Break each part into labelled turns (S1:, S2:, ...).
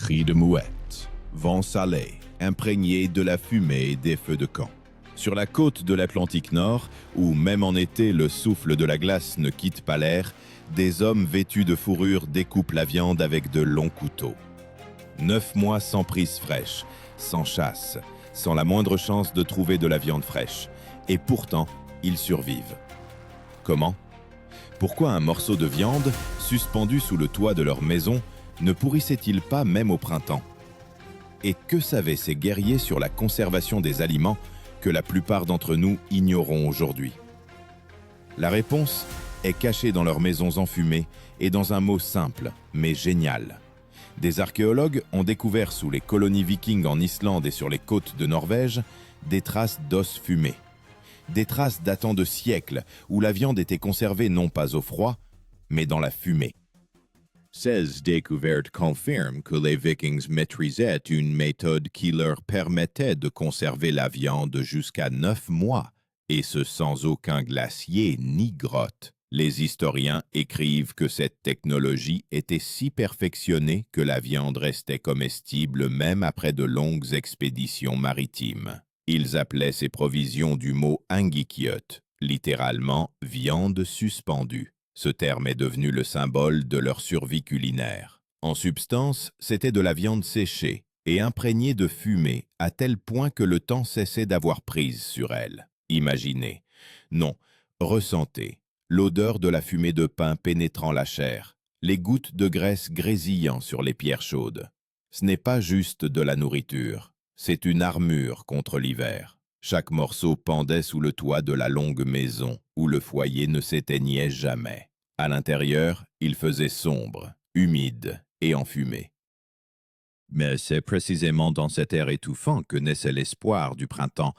S1: Cris de mouette, vent salé, imprégné de la fumée des feux de camp. Sur la côte de l'Atlantique Nord, où même en été le souffle de la glace ne quitte pas l'air, des hommes vêtus de fourrure découpent la viande avec de longs couteaux. 9 mois sans prise fraîche, sans chasse, sans la moindre chance de trouver de la viande fraîche. Et pourtant, ils survivent. Comment ? Pourquoi un morceau de viande, suspendu sous le toit de leur maison, ne pourrissait-il pas même au printemps ? Et que savaient ces guerriers sur la conservation des aliments que la plupart d'entre nous ignorons aujourd'hui ? La réponse est cachée dans leurs maisons enfumées et dans un mot simple, mais génial. Des archéologues ont découvert sous les colonies vikings en Islande et sur les côtes de Norvège des traces d'os fumés. Des traces datant de siècles où la viande était conservée non pas au froid, mais dans la fumée. Ces découvertes confirment que les Vikings maîtrisaient une méthode qui leur permettait de conserver la viande jusqu'à 9 mois, et ce sans aucun glacier ni grotte. Les historiens écrivent que cette technologie était si perfectionnée que la viande restait comestible même après de longues expéditions maritimes. Ils appelaient ces provisions du mot angikiot, littéralement « viande suspendue ». Ce terme est devenu le symbole de leur survie culinaire. En substance, c'était de la viande séchée et imprégnée de fumée à tel point que le temps cessait d'avoir prise sur elle. Imaginez, non, ressentez, l'odeur de la fumée de pain pénétrant la chair, les gouttes de graisse grésillant sur les pierres chaudes. Ce n'est pas juste de la nourriture, c'est une armure contre l'hiver. Chaque morceau pendait sous le toit de la longue maison, où le foyer ne s'éteignait jamais. À l'intérieur, il faisait sombre, humide et enfumé. Mais c'est précisément dans cet air étouffant que naissait l'espoir du printemps.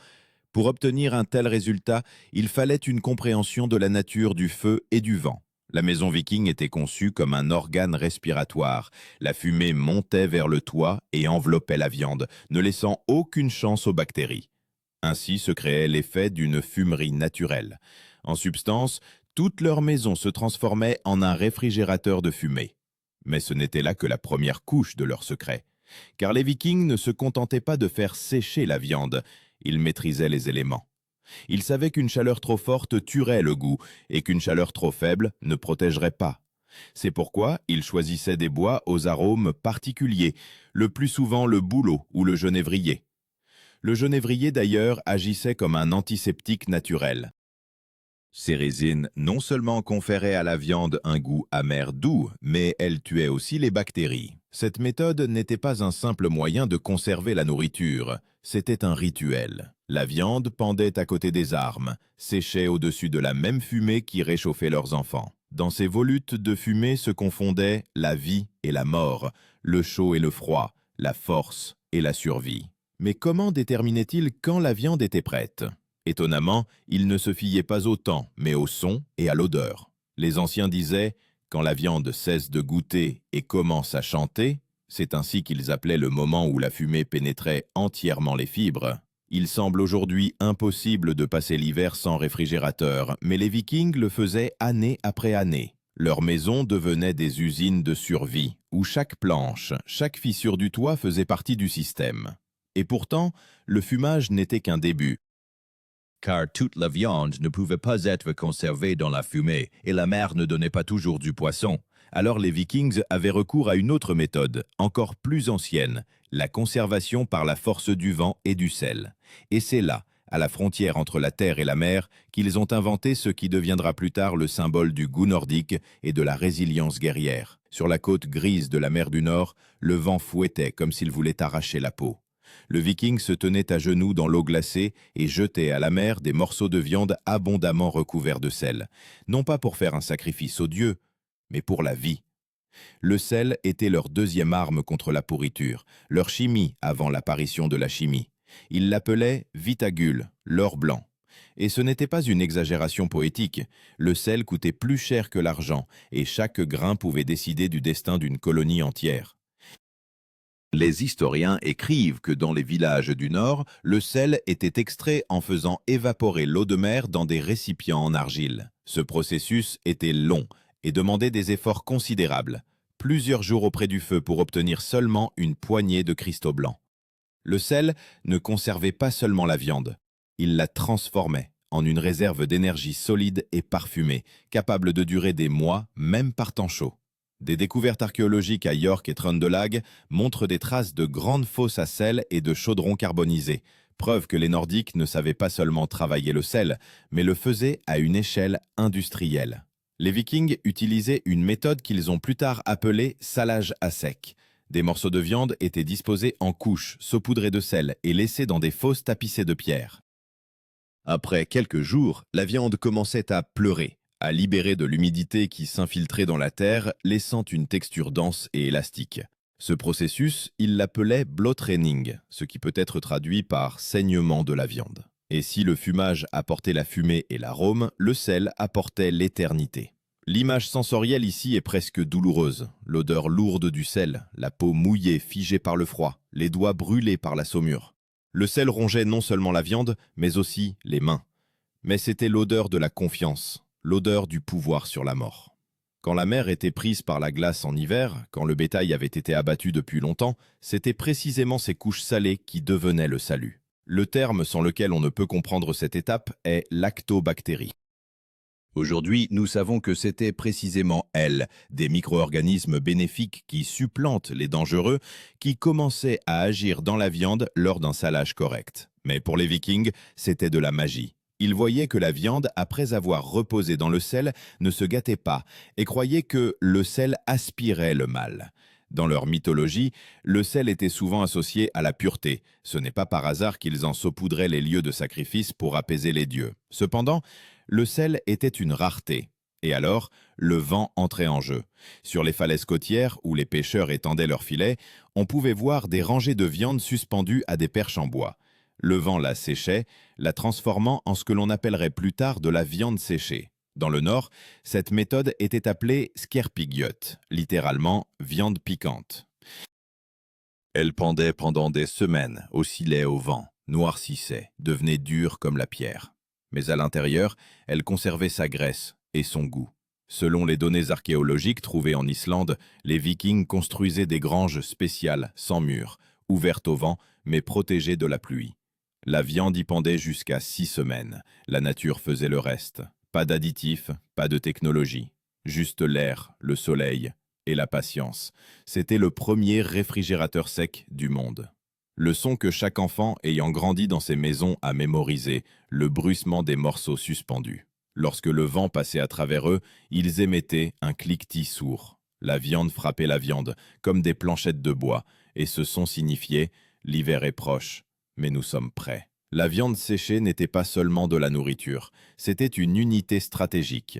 S1: Pour obtenir un tel résultat, il fallait une compréhension de la nature du feu et du vent. La maison viking était conçue comme un organe respiratoire. La fumée montait vers le toit et enveloppait la viande, ne laissant aucune chance aux bactéries. Ainsi se créait l'effet d'une fumerie naturelle. En substance, toute leur maison se transformait en un réfrigérateur de fumée. Mais ce n'était là que la première couche de leur secret. Car les Vikings ne se contentaient pas de faire sécher la viande, ils maîtrisaient les éléments. Ils savaient qu'une chaleur trop forte tuerait le goût et qu'une chaleur trop faible ne protégerait pas. C'est pourquoi ils choisissaient des bois aux arômes particuliers, le plus souvent le bouleau ou le genévrier. Le genévrier d'ailleurs agissait comme un antiseptique naturel. Ces résines non seulement conféraient à la viande un goût amer doux, mais elles tuaient aussi les bactéries. Cette méthode n'était pas un simple moyen de conserver la nourriture, c'était un rituel. La viande pendait à côté des armes, séchait au-dessus de la même fumée qui réchauffait leurs enfants. Dans ces volutes de fumée se confondaient la vie et la mort, le chaud et le froid, la force et la survie. Mais comment déterminait-il quand la viande était prête ? Étonnamment, il ne se fiait pas au temps, mais au son et à l'odeur. Les anciens disaient « quand la viande cesse de goûter et commence à chanter », c'est ainsi qu'ils appelaient le moment où la fumée pénétrait entièrement les fibres. Il semble aujourd'hui impossible de passer l'hiver sans réfrigérateur, mais les Vikings le faisaient année après année. Leurs maisons devenaient des usines de survie, où chaque planche, chaque fissure du toit faisait partie du système. Et pourtant, le fumage n'était qu'un début. Car toute la viande ne pouvait pas être conservée dans la fumée et la mer ne donnait pas toujours du poisson. Alors les Vikings avaient recours à une autre méthode, encore plus ancienne, la conservation par la force du vent et du sel. Et c'est là, à la frontière entre la terre et la mer, qu'ils ont inventé ce qui deviendra plus tard le symbole du goût nordique et de la résilience guerrière. Sur la côte grise de la mer du Nord, le vent fouettait comme s'il voulait arracher la peau. Le Viking se tenait à genoux dans l'eau glacée et jetait à la mer des morceaux de viande abondamment recouverts de sel, non pas pour faire un sacrifice aux dieux, mais pour la vie. Le sel était leur deuxième arme contre la pourriture, leur chimie avant l'apparition de la chimie. Ils l'appelaient vitagule, l'or blanc. Et ce n'était pas une exagération poétique, le sel coûtait plus cher que l'argent et chaque grain pouvait décider du destin d'une colonie entière. Les historiens écrivent que dans les villages du Nord, le sel était extrait en faisant évaporer l'eau de mer dans des récipients en argile. Ce processus était long et demandait des efforts considérables. plusieurs jours auprès du feu pour obtenir seulement une poignée de cristaux blancs. Le sel ne conservait pas seulement la viande, il la transformait en une réserve d'énergie solide et parfumée, capable de durer des mois, même par temps chaud. Des découvertes archéologiques à York et Trøndelag montrent des traces de grandes fosses à sel et de chaudrons carbonisés, preuve que les Nordiques ne savaient pas seulement travailler le sel, mais le faisaient à une échelle industrielle. Les Vikings utilisaient une méthode qu'ils ont plus tard appelée salage à sec. Des morceaux de viande étaient disposés en couches, saupoudrés de sel et laissés dans des fosses tapissées de pierre. Après quelques jours, la viande commençait à pleurer, à libérer de l'humidité qui s'infiltrait dans la terre, laissant une texture dense et élastique. Ce processus, ils l'appelaient blotrening, ce qui peut être traduit par saignement de la viande. Et si le fumage apportait la fumée et l'arôme, le sel apportait l'éternité. L'image sensorielle ici est presque douloureuse. L'odeur lourde du sel, la peau mouillée, figée par le froid, les doigts brûlés par la saumure. Le sel rongeait non seulement la viande, mais aussi les mains. Mais c'était l'odeur de la confiance, l'odeur du pouvoir sur la mort. Quand la mer était prise par la glace en hiver, quand le bétail avait été abattu depuis longtemps, c'était précisément ces couches salées qui devenaient le salut. Le terme sans lequel on ne peut comprendre cette étape est lactobactérie. Aujourd'hui, nous savons que c'était précisément elles, des micro-organismes bénéfiques qui supplantent les dangereux, qui commençaient à agir dans la viande lors d'un salage correct. Mais pour les Vikings, c'était de la magie. Ils voyaient que la viande, après avoir reposé dans le sel, ne se gâtait pas et croyaient que le sel aspirait le mal. Dans leur mythologie, le sel était souvent associé à la pureté. Ce n'est pas par hasard qu'ils en saupoudraient les lieux de sacrifice pour apaiser les dieux. Cependant, le sel était une rareté. Et alors, le vent entrait en jeu. Sur les falaises côtières, où les pêcheurs étendaient leurs filets, on pouvait voir des rangées de viande suspendues à des perches en bois. Le vent la séchait, la transformant en ce que l'on appellerait plus tard de la viande séchée. Dans le Nord, cette méthode était appelée skerpigyøt, littéralement viande piquante. Elle pendait pendant des semaines, oscillait au vent, noircissait, devenait dure comme la pierre. Mais à l'intérieur, elle conservait sa graisse et son goût. Selon les données archéologiques trouvées en Islande, les Vikings construisaient des granges spéciales, sans murs, ouvertes au vent, mais protégées de la pluie. La viande y pendait jusqu'à 6 semaines. La nature faisait le reste. Pas d'additifs, pas de technologie. Juste l'air, le soleil et la patience. C'était le premier réfrigérateur sec du monde. Le son que chaque enfant ayant grandi dans ces maisons a mémorisé, le bruissement des morceaux suspendus. Lorsque le vent passait à travers eux, ils émettaient un cliquetis sourd. La viande frappait la viande, comme des planchettes de bois, et ce son signifiait « l'hiver est proche, mais nous sommes prêts ». La viande séchée n'était pas seulement de la nourriture, c'était une unité stratégique.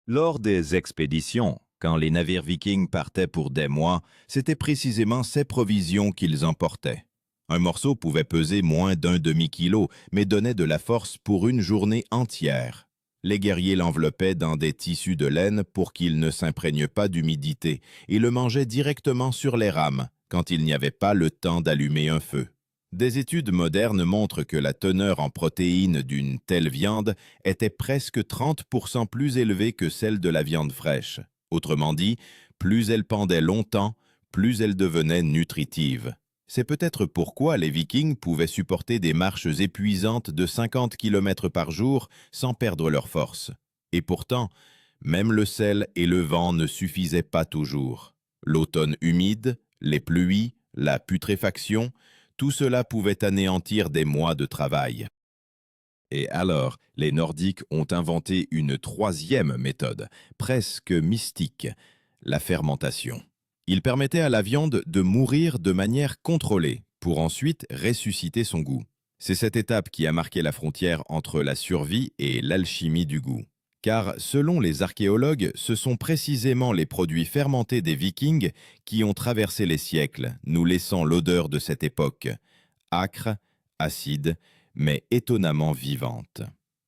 S1: Lors des expéditions, quand les navires vikings partaient pour des mois, c'était précisément ces provisions qu'ils emportaient. Un morceau pouvait peser moins d'un demi-kilo, mais donnait de la force pour une journée entière. Les guerriers l'enveloppaient dans des tissus de laine pour qu'il ne s'imprègne pas d'humidité et le mangeaient directement sur les rames, quand il n'y avait pas le temps d'allumer un feu. Des études modernes montrent que la teneur en protéines d'une telle viande était presque 30% plus élevée que celle de la viande fraîche. Autrement dit, plus elle pendait longtemps, plus elle devenait nutritive. C'est peut-être pourquoi les Vikings pouvaient supporter des marches épuisantes de 50 km par jour sans perdre leur force. Et pourtant, même le sel et le vent ne suffisaient pas toujours. L'automne humide, les pluies, la putréfaction, tout cela pouvait anéantir des mois de travail. Et alors, les Nordiques ont inventé une troisième méthode, presque mystique, la fermentation. Il permettait à la viande de mourir de manière contrôlée, pour ensuite ressusciter son goût. C'est cette étape qui a marqué la frontière entre la survie et l'alchimie du goût. Car, selon les archéologues, ce sont précisément les produits fermentés des Vikings qui ont traversé les siècles, nous laissant l'odeur de cette époque, âcre, acide, mais étonnamment vivante.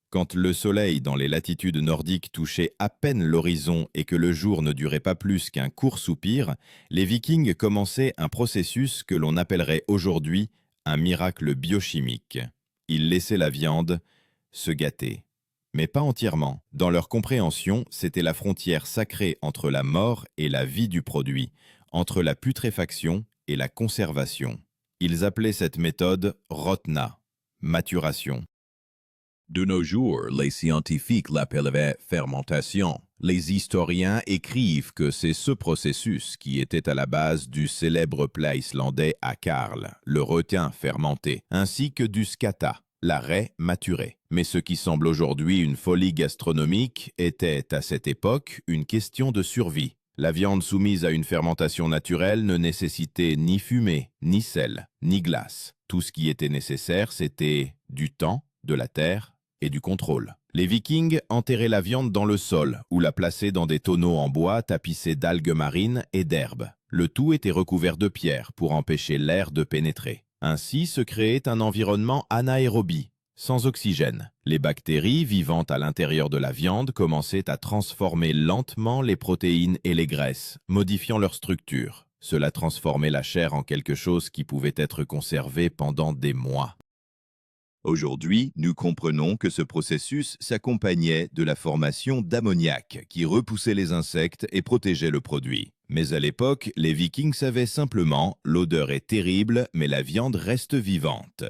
S1: Quand le soleil dans les latitudes nordiques touchait à peine l'horizon et que le jour ne durait pas plus qu'un court soupir, les Vikings commençaient un processus que l'on appellerait aujourd'hui un miracle biochimique. Ils laissaient la viande se gâter. mais pas entièrement. Dans leur compréhension, c'était la frontière sacrée entre la mort et la vie du produit, entre la putréfaction et la conservation. Ils appelaient cette méthode rotna, maturation.
S2: De nos jours, les scientifiques l'appelleraient fermentation. Les historiens écrivent que c'est ce processus qui était à la base du célèbre plat islandais akarl, le requin fermenté, ainsi que du skata, la raie maturée. Mais ce qui semble aujourd'hui une folie gastronomique était, à cette époque, une question de survie. La viande soumise à une fermentation naturelle ne nécessitait ni fumée, ni sel, ni glace. Tout ce qui était nécessaire, c'était du temps, de la terre et du contrôle. Les Vikings enterraient la viande dans le sol ou la plaçaient dans des tonneaux en bois tapissés d'algues marines et d'herbes. Le tout était recouvert de pierres pour empêcher l'air de pénétrer. Ainsi se créait un environnement anaérobie, sans oxygène. Les bactéries vivant à l'intérieur de la viande commençaient à transformer lentement les protéines et les graisses, modifiant leur structure. Cela transformait la chair en quelque chose qui pouvait être conservé pendant des mois.
S3: Aujourd'hui, nous comprenons que ce processus s'accompagnait de la formation d'ammoniac qui repoussait les insectes et protégeait le produit. Mais à l'époque, les Vikings savaient simplement « l'odeur est terrible, mais la viande reste vivante ».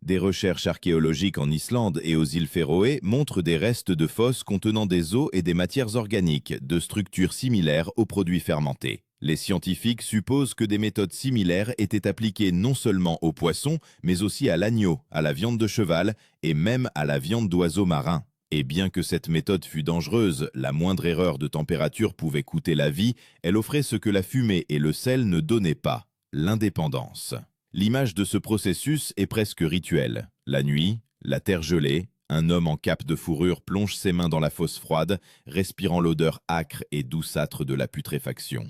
S3: Des recherches archéologiques en Islande et aux îles Féroé montrent des restes de fosses contenant des os et des matières organiques de structures similaires aux produits fermentés. Les scientifiques supposent que des méthodes similaires étaient appliquées non seulement aux poissons, mais aussi à l'agneau, à la viande de cheval et même à la viande d'oiseaux marins. Et bien que cette méthode fût dangereuse, la moindre erreur de température pouvait coûter la vie, elle offrait ce que la fumée et le sel ne donnaient pas, l'indépendance. L'image de ce processus est presque rituelle. La nuit, la terre gelée, un homme en cape de fourrure plonge ses mains dans la fosse froide, respirant l'odeur âcre et douceâtre de la putréfaction.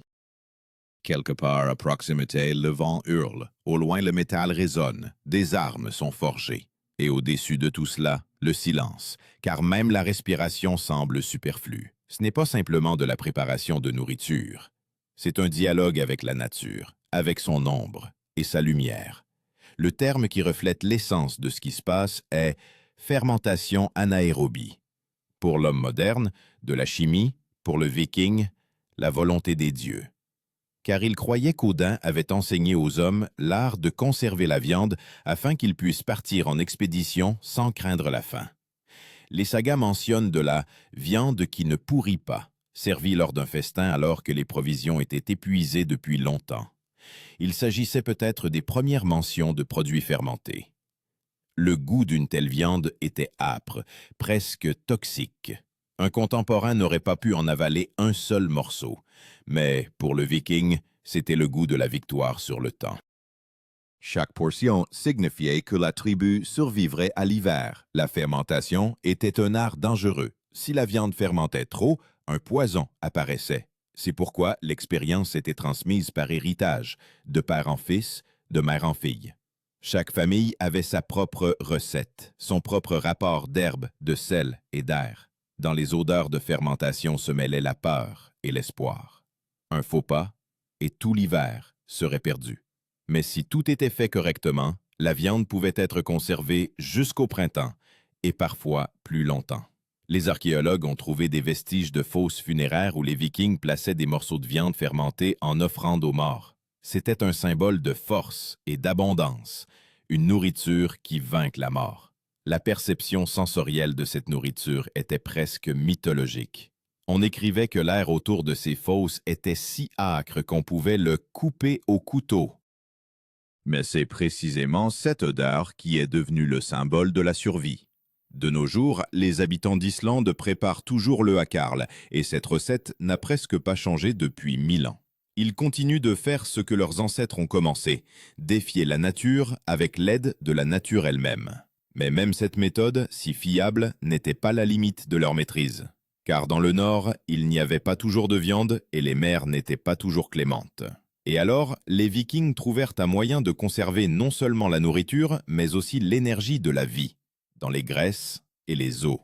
S2: Quelque part à proximité, le vent hurle. Au loin, le métal résonne. Des armes sont forgées. Et au-dessus de tout cela, le silence, car même la respiration semble superflue. Ce n'est pas simplement de la préparation de nourriture. C'est un dialogue avec la nature, avec son ombre et sa lumière. Le terme qui reflète l'essence de ce qui se passe est fermentation anaérobie. Pour l'homme moderne, de la chimie, pour le viking, la volonté des dieux. Car il croyait qu'Odin avait enseigné aux hommes l'art de conserver la viande afin qu'ils puissent partir en expédition sans craindre la faim. Les sagas mentionnent de la viande qui ne pourrit pas, servie lors d'un festin alors que les provisions étaient épuisées depuis longtemps. Il s'agissait peut-être des premières mentions de produits fermentés. Le goût d'une telle viande était âpre, presque toxique. Un contemporain n'aurait pas pu en avaler un seul morceau, mais pour le Viking, c'était le goût de la victoire sur le temps.
S3: Chaque portion signifiait que la tribu survivrait à l'hiver. La fermentation était un art dangereux. Si la viande fermentait trop, un poison apparaissait. C'est pourquoi l'expérience était transmise par héritage, de père en fils, de mère en fille. Chaque famille avait sa propre recette, son propre rapport d'herbe, de sel et d'air. Dans les odeurs de fermentation se mêlaient la peur et l'espoir. Un faux pas, et tout l'hiver serait perdu. Mais si tout était fait correctement, la viande pouvait être conservée jusqu'au printemps, et parfois plus longtemps. Les archéologues ont trouvé des vestiges de fosses funéraires où les Vikings plaçaient des morceaux de viande fermentée en offrande aux morts. C'était un symbole de force et d'abondance, une nourriture qui vainque la mort. La perception sensorielle de cette nourriture était presque mythologique. On écrivait que l'air autour de ces fosses était si âcre qu'on pouvait le couper au couteau. Mais c'est précisément cette odeur qui est devenue le symbole de la survie. De nos jours, les habitants d'Islande préparent toujours le hakarl, et cette recette n'a presque pas changé depuis 1000 ans. Ils continuent de faire ce que leurs ancêtres ont commencé, défier la nature avec l'aide de la nature elle-même. Mais même cette méthode, si fiable, n'était pas la limite de leur maîtrise. Car dans le nord, il n'y avait pas toujours de viande et les mers n'étaient pas toujours clémentes. Et alors, les Vikings trouvèrent un moyen de conserver non seulement la nourriture, mais aussi l'énergie de la vie, dans les graisses et les os.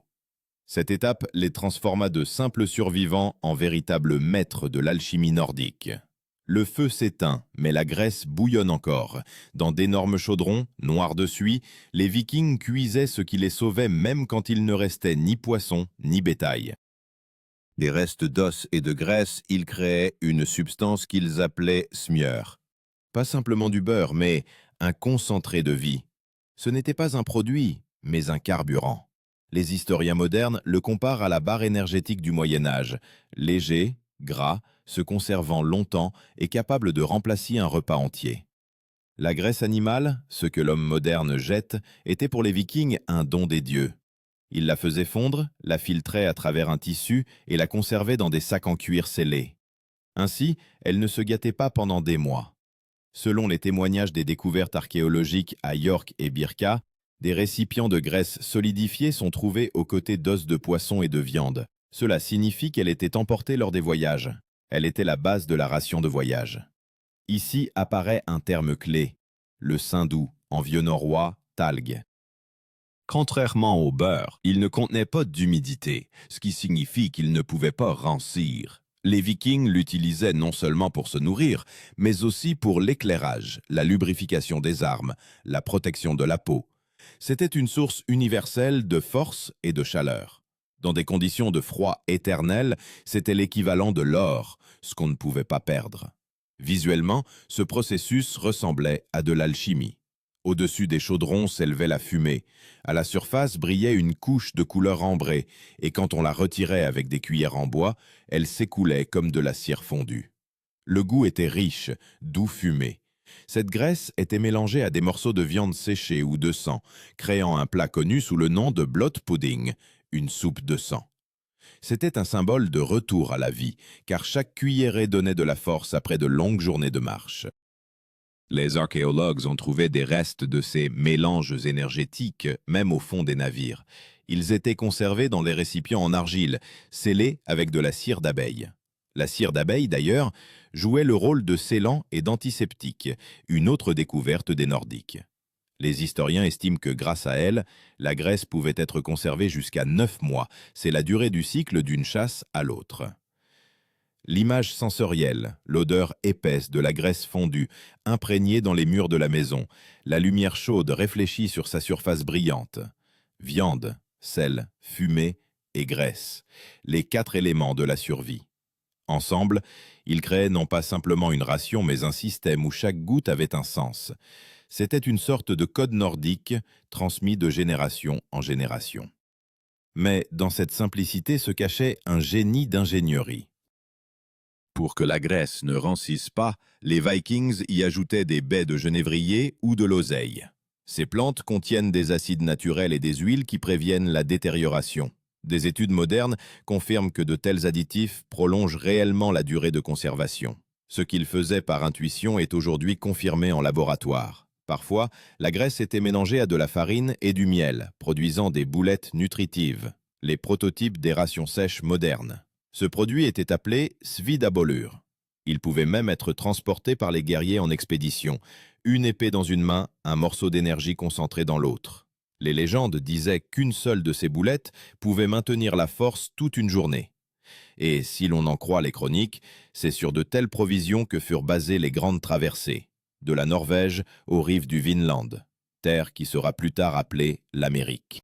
S3: Cette étape les transforma de simples survivants en véritables maîtres de l'alchimie nordique.
S1: Le feu s'éteint, mais la graisse bouillonne encore. Dans d'énormes chaudrons, noirs de suie, les Vikings cuisaient ce qui les sauvait même quand il ne restait ni poisson ni bétail.
S3: Des restes d'os et de graisse, ils créaient une substance qu'ils appelaient smjör.
S1: Pas simplement du beurre, mais un concentré de vie. Ce n'était pas un produit, mais un carburant. Les historiens modernes le comparent à la barre énergétique du Moyen-Âge, léger, gras, se conservant longtemps et capable de remplacer un repas entier. La graisse animale, ce que l'homme moderne jette, était pour les Vikings un don des dieux. Ils la faisaient fondre, la filtraient à travers un tissu et la conservaient dans des sacs en cuir scellés. Ainsi, elle ne se gâtait pas pendant des mois. Selon les témoignages des découvertes archéologiques à York et Birka, des récipients de graisse solidifiée sont trouvés aux côtés d'os de poisson et de viande. Cela signifie qu'elle était emportée lors des voyages. Elle était la base de la ration de voyage. Ici apparaît un terme clé, le saindoux, en vieux norrois, talg.
S3: Contrairement au beurre, il ne contenait pas d'humidité, ce qui signifie qu'il ne pouvait pas rancir. Les Vikings l'utilisaient non seulement pour se nourrir, mais aussi pour l'éclairage, la lubrification des armes, la protection de la peau. C'était une source universelle de force et de chaleur. Dans des conditions de froid éternel, c'était l'équivalent de l'or, ce qu'on ne pouvait pas perdre. Visuellement, ce processus ressemblait à de l'alchimie. Au-dessus des chaudrons s'élevait la fumée. À la surface brillait une couche de couleur ambrée, et quand on la retirait avec des cuillères en bois, elle s'écoulait comme de la cire fondue. Le goût était riche, doux fumé. Cette graisse était mélangée à des morceaux de viande séchée ou de sang, créant un plat connu sous le nom de blood pudding, une soupe de sang. C'était un symbole de retour à la vie, car chaque cuillerée donnait de la force après de longues journées de marche. Les archéologues ont trouvé des restes de ces mélanges énergétiques, même au fond des navires.
S1: Ils étaient conservés dans des récipients en argile, scellés avec de la cire d'abeille. La cire d'abeille, d'ailleurs, jouait le rôle de scellant et d'antiseptique, une autre découverte des Nordiques. Les historiens estiment que grâce à elle, la graisse pouvait être conservée jusqu'à 9 mois. C'est la durée du cycle d'une chasse à l'autre. L'image sensorielle, l'odeur épaisse de la graisse fondue, imprégnée dans les murs de la maison, la lumière chaude réfléchie sur sa surface brillante. Viande, sel, fumée et graisse, les 4 éléments de la survie. Ensemble, ils créaient non pas simplement une ration, mais un système où chaque goutte avait un sens. C'était une sorte de code nordique transmis de génération en génération. Mais dans cette simplicité se cachait un génie d'ingénierie.
S3: Pour que la graisse ne rancisse pas, les Vikings y ajoutaient des baies de genévrier ou de l'oseille.
S1: Ces plantes contiennent des acides naturels et des huiles qui préviennent la détérioration. Des études modernes confirment que de tels additifs prolongent réellement la durée de conservation. Ce qu'ils faisaient par intuition est aujourd'hui confirmé en laboratoire. Parfois, la graisse était mélangée à de la farine et du miel, produisant des boulettes nutritives, les prototypes des rations sèches modernes. Ce produit était appelé svidabollur. Il pouvait même être transporté par les guerriers en expédition, une épée dans une main, un morceau d'énergie concentré dans l'autre. Les légendes disaient qu'une seule de ces boulettes pouvait maintenir la force toute une journée. Et si l'on en croit les chroniques, c'est sur de telles provisions que furent basées les grandes traversées, de la Norvège aux rives du Vinland, terre qui sera plus tard appelée l'Amérique.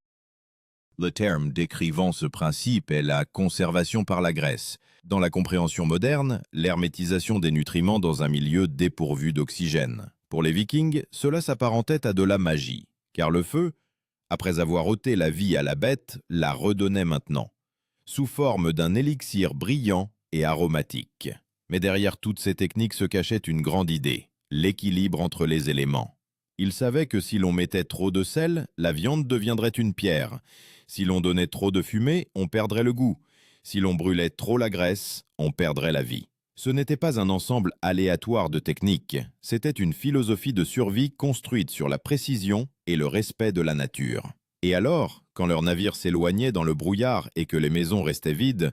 S3: Le terme décrivant ce principe est la conservation par la graisse.
S1: Dans la compréhension moderne, l'hermétisation des nutriments dans un milieu dépourvu d'oxygène. Pour les Vikings, cela s'apparentait à de la magie, car le feu, après avoir ôté la vie à la bête, la redonnait maintenant, sous forme d'un élixir brillant et aromatique. Mais derrière toutes ces techniques se cachait une grande idée, l'équilibre entre les éléments. Ils savaient que si l'on mettait trop de sel, la viande deviendrait une pierre. Si l'on donnait trop de fumée, on perdrait le goût. Si l'on brûlait trop la graisse, on perdrait la vie. Ce n'était pas un ensemble aléatoire de techniques, c'était une philosophie de survie construite sur la précision et le respect de la nature. Et alors, quand leurs navires s'éloignaient dans le brouillard et que les maisons restaient vides,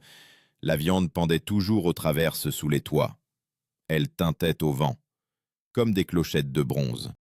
S1: la viande pendait toujours aux traverses sous les toits. Elle tintait au vent, comme des clochettes de bronze.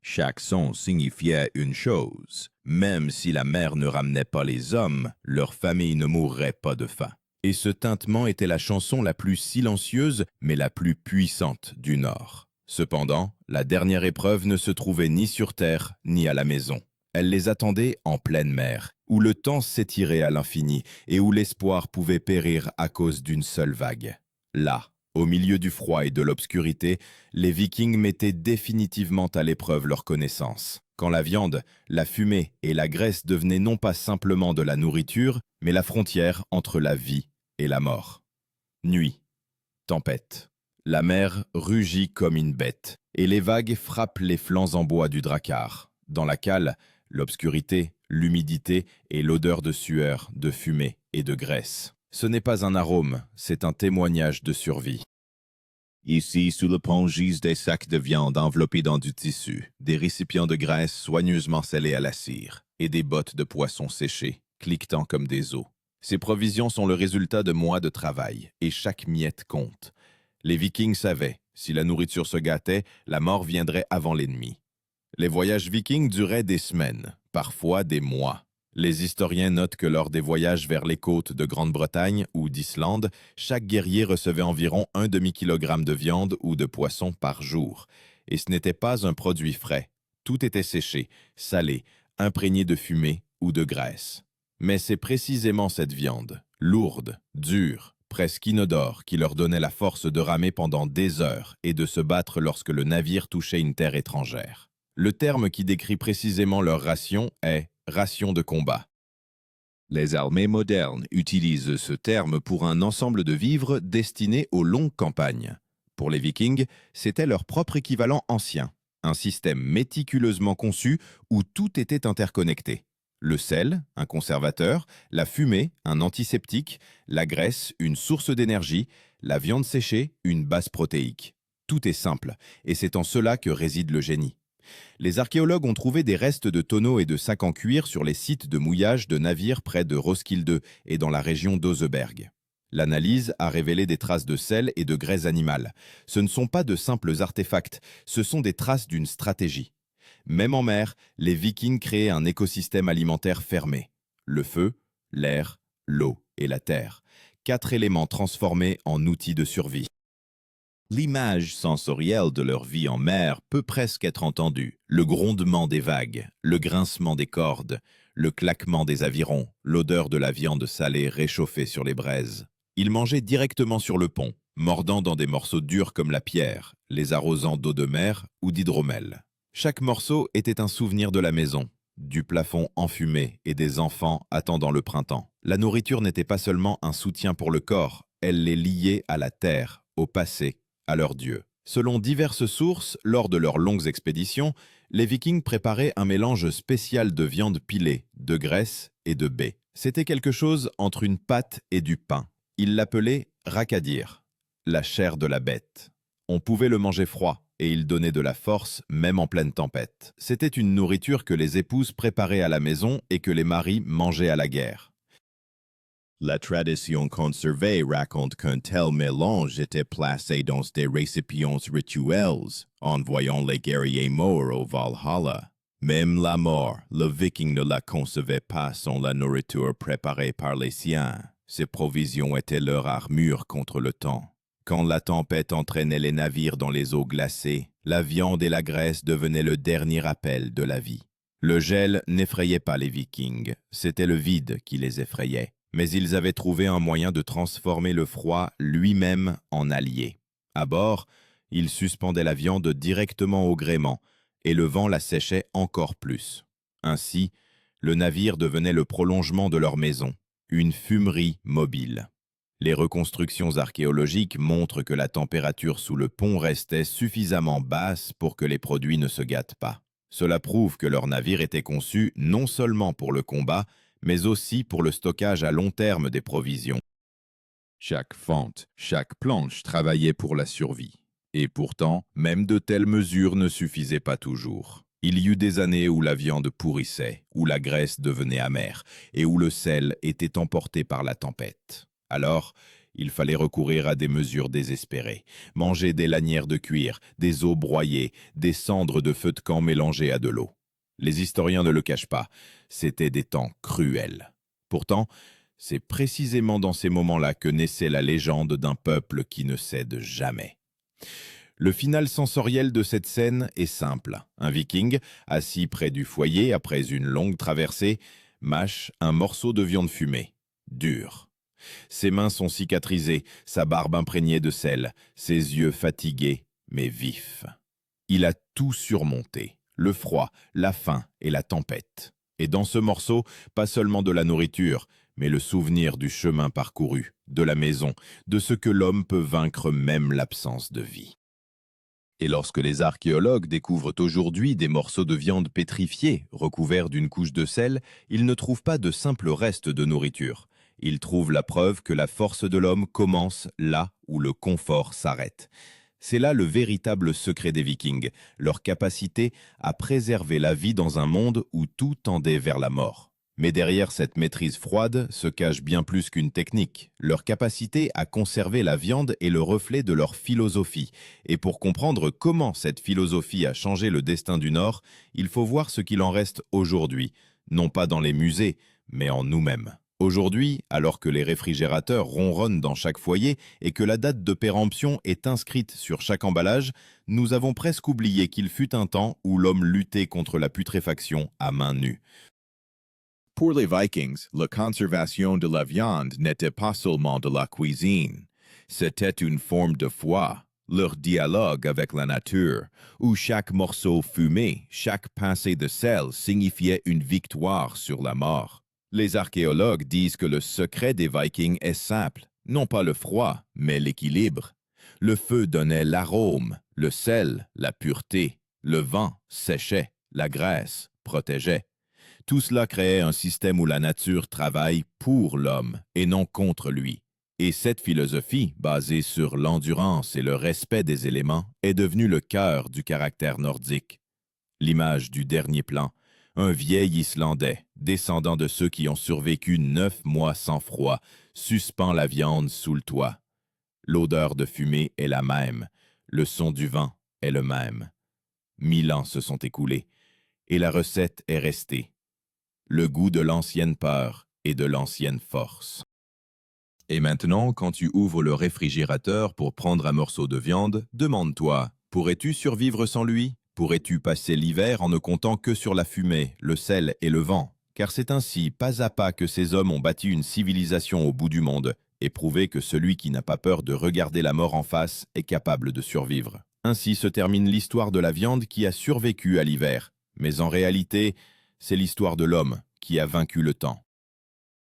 S3: Chaque son signifiait une chose. Même si la mer ne ramenait pas les hommes, leur famille ne mourrait pas de faim.
S1: Et ce tintement était la chanson la plus silencieuse mais la plus puissante du Nord. Cependant, la dernière épreuve ne se trouvait ni sur terre ni à la maison. Elle les attendait en pleine mer, où le temps s'étirait à l'infini et où l'espoir pouvait périr à cause d'une seule vague. Là, au milieu du froid et de l'obscurité, les Vikings mettaient définitivement à l'épreuve leur connaissance. Quand la viande, la fumée et la graisse devenaient non pas simplement de la nourriture, mais la frontière entre la vie et la mort. Nuit, tempête. La mer rugit comme une bête, et les vagues frappent les flancs en bois du Drakkar. Dans la cale, l'obscurité, l'humidité et l'odeur de sueur, de fumée et de graisse. Ce n'est pas un arôme, c'est un témoignage de survie.
S2: Ici, sous le pont gisent des sacs de viande enveloppés dans du tissu, des récipients de graisse soigneusement scellés à la cire, et des bottes de poissons séchés, cliquetant comme des os. Ces provisions sont le résultat de mois de travail, et chaque miette compte. Les Vikings savaient, si la nourriture se gâtait, la mort viendrait avant l'ennemi. Les voyages vikings duraient des semaines, parfois des mois. Les historiens notent que lors des voyages vers les côtes de Grande-Bretagne ou d'Islande, chaque guerrier recevait environ un demi-kilogramme de viande ou de poisson par jour. Et ce n'était pas un produit frais. Tout était séché, salé, imprégné de fumée ou de graisse. Mais c'est précisément cette viande, lourde, dure, presque inodore, qui leur donnait la force de ramer pendant des heures et de se battre lorsque le navire touchait une terre étrangère. Le terme qui décrit précisément leur ration est « ration de combat ».
S3: Les armées modernes utilisent ce terme pour un ensemble de vivres destinés aux longues campagnes. Pour les Vikings, c'était leur propre équivalent ancien, un système méticuleusement conçu où tout était interconnecté. Le sel, un conservateur, la fumée, un antiseptique, la graisse, une source d'énergie, la viande séchée, une base protéique. Tout est simple, et c'est en cela que réside le génie. Les archéologues ont trouvé des restes de tonneaux et de sacs en cuir sur les sites de mouillage de navires près de Roskilde et dans la région d'Oseberg. L'analyse a révélé des traces de sel et de graisse animale. Ce ne sont pas de simples artefacts, ce sont des traces d'une stratégie. Même en mer, les Vikings créaient un écosystème alimentaire fermé. Le feu, l'air, l'eau et la terre. 4 éléments transformés en outils de survie. L'image sensorielle de leur vie en mer peut presque être entendue. Le grondement des vagues, le grincement des cordes, le claquement des avirons, l'odeur de la viande salée réchauffée sur les braises. Ils mangeaient directement sur le pont, mordant dans des morceaux durs comme la pierre, les arrosant d'eau de mer ou d'hydromel. Chaque morceau était un souvenir de la maison, du plafond enfumé et des enfants attendant le printemps. La nourriture n'était pas seulement un soutien pour le corps, elle les liait à la terre, au passé, à leur dieu. Selon diverses sources, lors de leurs longues expéditions, les Vikings préparaient un mélange spécial de viande pilée, de graisse et de baies. C'était quelque chose entre une pâte et du pain. Ils l'appelaient rakadir, la chair de la bête. On pouvait le manger froid, et il donnait de la force même en pleine tempête. C'était une nourriture que les épouses préparaient à la maison et que les maris mangeaient à la guerre.
S2: La tradition conservée raconte qu'un tel mélange était placé dans des récipients rituels, envoyant les guerriers morts au Valhalla. Même la mort, le Viking ne la concevait pas sans la nourriture préparée par les siens. Ces provisions étaient leur armure contre le temps. Quand la tempête entraînait les navires dans les eaux glacées, la viande et la graisse devenaient le dernier appel de la vie. Le gel n'effrayait pas les Vikings, c'était le vide qui les effrayait. Mais ils avaient trouvé un moyen de transformer le froid lui-même en allié. À bord, ils suspendaient la viande directement au gréement, et le vent la séchait encore plus. Ainsi, le navire devenait le prolongement de leur maison, une fumerie mobile. Les reconstructions archéologiques montrent que la température sous le pont restait suffisamment basse pour que les produits ne se gâtent pas. Cela prouve que leur navire était conçu non seulement pour le combat, mais aussi pour le stockage à long terme des provisions.
S3: Chaque fente, chaque planche travaillait pour la survie. Et pourtant, même de telles mesures ne suffisaient pas toujours. Il y eut des années où la viande pourrissait, où la graisse devenait amère, et où le sel était emporté par la tempête. Alors, il fallait recourir à des mesures désespérées. Manger des lanières de cuir, des os broyés, des cendres de feu de camp mélangées à de l'eau. Les historiens ne le cachent pas, c'étaient des temps cruels. Pourtant,
S1: C'est précisément dans ces moments-là que naissait la légende d'un peuple qui ne cède jamais. Le final sensoriel de cette scène est simple. Un viking, assis près du foyer après une longue traversée, mâche un morceau de viande fumée, dur. Ses mains sont cicatrisées, sa barbe imprégnée de sel, ses yeux fatigués mais vifs. Il a tout surmonté, le froid, la faim et la tempête. Et dans ce morceau, pas seulement de la nourriture, mais le souvenir du chemin parcouru, de la maison, de ce que l'homme peut vaincre même l'absence de vie.
S3: Et lorsque les archéologues découvrent aujourd'hui des morceaux de viande pétrifiés, recouverts d'une couche de sel, ils ne trouvent pas de simples restes de nourriture. Ils trouvent la preuve que la force de l'homme commence là où le confort s'arrête. C'est là le véritable secret des Vikings, leur capacité à préserver la vie dans un monde où tout tendait vers la mort. Mais derrière cette maîtrise froide se cache bien plus qu'une technique. Leur capacité à conserver la viande est le reflet de leur philosophie. Et pour comprendre comment cette philosophie a changé le destin du Nord, il faut voir ce qu'il en reste aujourd'hui, non pas dans les musées, mais en nous-mêmes. Aujourd'hui, alors que les réfrigérateurs ronronnent dans chaque foyer et que la date de péremption est inscrite sur chaque emballage, nous avons presque oublié qu'il fut un temps où l'homme luttait contre la putréfaction à main nue.
S2: Pour les Vikings, la conservation de la viande n'était pas seulement de la cuisine. C'était une forme de foi, leur dialogue avec la nature, où chaque morceau fumé, chaque pincée de sel signifiait une victoire sur la mort. Les archéologues disent que le secret des Vikings est simple, non pas le froid, mais l'équilibre. Le feu donnait l'arôme, le sel, la pureté, le vent séchait, la graisse protégeait. Tout cela créait un système où la nature travaille pour l'homme et non contre lui. Et cette philosophie, basée sur l'endurance et le respect des éléments, est devenue le cœur du caractère nordique. L'image du dernier plan, un vieil Islandais, descendant de ceux qui ont survécu 9 mois sans froid, suspend la viande sous le toit. L'odeur de fumée est la même, le son du vent est le même. 1000 ans se sont écoulés, et la recette est restée. Le goût de l'ancienne peur et de l'ancienne force.
S3: Et maintenant, quand tu ouvres le réfrigérateur pour prendre un morceau de viande, demande-toi, pourrais-tu survivre sans lui? Pourrais-tu passer l'hiver en ne comptant que sur la fumée, le sel et le vent? Car c'est ainsi, pas à pas, que ces hommes ont bâti une civilisation au bout du monde et prouvé que celui qui n'a pas peur de regarder la mort en face est capable de survivre. Ainsi se termine l'histoire de la viande qui a survécu à l'hiver. Mais en réalité, c'est l'histoire de l'homme qui a vaincu le temps.